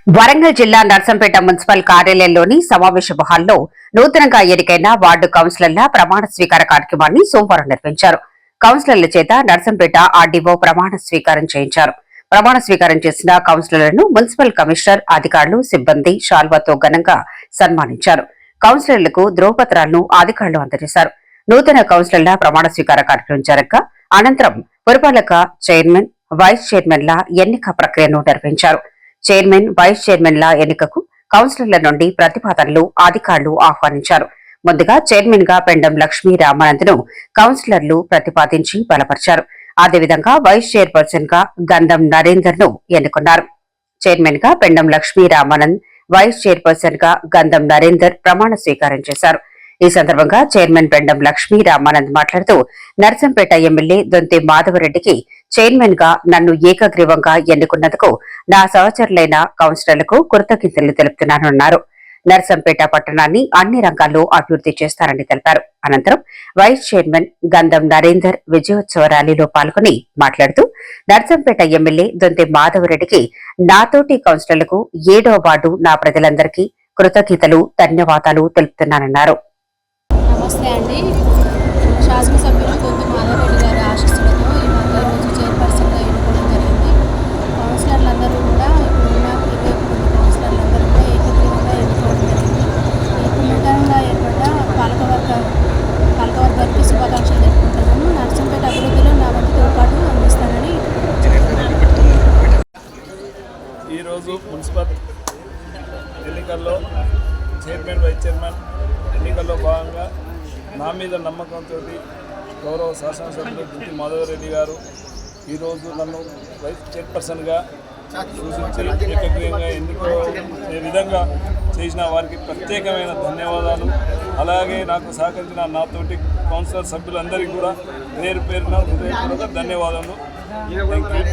వరంగల్ జిల్లా నర్సంపేట మున్సిపల్ కార్యాలయంలోని సమావేశ హాల్లో నూతనంగా ఎన్నికైన వార్డు కౌన్సిలర్ల ప్రమాణ స్వీకార కార్యక్రమాన్ని సోమవారం నిర్వహించారు. కౌన్సిలర్ల చేత నర్సంపేట ఆర్డీఓ ప్రమాణ స్వీకారం చేయించారు. ప్రమాణ స్వీకారం చేసిన కౌన్సిలర్లను మున్సిపల్ కమిషనర్, అధికారులు, సిబ్బంది శాల్వాతో ఘనంగా సన్మానించారు. కౌన్సిలర్లకు ధ్రువపత్రాలను అధికారులు అందజేశారు. నూతన కౌన్సిలర్ల ప్రమాణ స్వీకార కార్యక్రమం జరగగా అనంతరం పురపాలక చైర్మన్, వైస్ చైర్మన్ల ఎన్నిక ప్రక్రియను నిర్వహించారు. చైర్మన్, వైస్ చైర్మన్ల ఎన్నికకు కౌన్సిలర్ల నుండి ప్రతిపాదనలు అధికారులు ఆహ్వానించారు. ముందుగా చైర్మన్ గా పెండం లక్ష్మీ రామానంద్ ను కౌన్సిలర్లు ప్రతిపాదించి బలపరిచారు. అదేవిధంగా వైస్ చైర్పర్సన్ గా గంధం నరేందర్ ను ఎన్నుకున్నారు. చైర్మన్ గా పెండం లక్ష్మీ రామానంద్, వైస్ చైర్పర్సన్ గా గంధం నరేందర్ ప్రమాణ స్వీకారం చేశారు. ఈ సందర్భంగా చైర్మన్ పెండం లక్ష్మీ రామానంద్ మాట్లాడుతూ, నర్సంపేట ఎమ్మెల్యే దొంతి మాధవరెడ్డికి చైర్మన్ గా నన్ను ఏకగ్రీవంగా ఎన్నుకున్నందుకు నా సహచరులైన కౌన్సిలర్లకు కృతజ్ఞతలు తెలుపుతున్నానన్నారు. నర్సంపేట పట్టణాన్ని అన్ని రంగాల్లో అభివృద్ధి చేస్తారని తెలిపారు. అనంతరం వైస్ చైర్మన్ గంధం నరేందర్ విజయోత్సవ ర్యాలీలో పాల్గొని మాట్లాడుతూ, నర్సంపేట ఎమ్మెల్యే దొంతి మాధవరెడ్డికి నాతోటి కౌన్సిలర్లకు 7వ వార్డు నా ప్రజలందరికీ కృతజ్ఞతలు, ధన్యవాదాలు తెలుపుతున్నానన్నారు. నమస్తే అండి. శాసనసభ్యులు దొంతి మాధవరెడ్డి గారి ఆశీస్సులతో ఈ మధ్య రోజు చైర్పర్సన్గా ఎన్నుకోవడం జరిగింది. కౌన్సిలర్లందరూ కూడా ఇప్పుడున్న 21 మంది కౌన్సిలర్లందరూ కూడా ఏకగ్రీవంగా ఎన్నుకోవడం జరిగింది. ఇప్పుడు నూతనంగా ఏర్పడ్డ పాలకవర్గానికి శుభాకాంక్షలు తెలుపుకుంటున్నాను. నర్సంపేట అభివృద్ధిలో నా వంతు తోడ్పాటు అందిస్తానని. ఈరోజు మున్సిపల్ ఎన్నికల్లో చైర్మన్, వైస్ చైర్మన్ ఎన్నికల్లో భాగంగా నా మీద నమ్మకంతో గౌరవ శాసనసభ్యులు దొంతి మాధవరెడ్డి గారు ఈరోజు నన్ను వైస్ చైర్పర్సన్గా సూచించి ఏకగ్రీవంగా ఎన్నుకునే విధంగా చేసిన వారికి ప్రత్యేకమైన ధన్యవాదాలు. అలాగే నాకు సహకరించిన నాతోటి కౌన్సిలర్ సభ్యులందరికీ కూడా పేరు పేరున హృదయపూర్వక ధన్యవాదాలు. Thank you.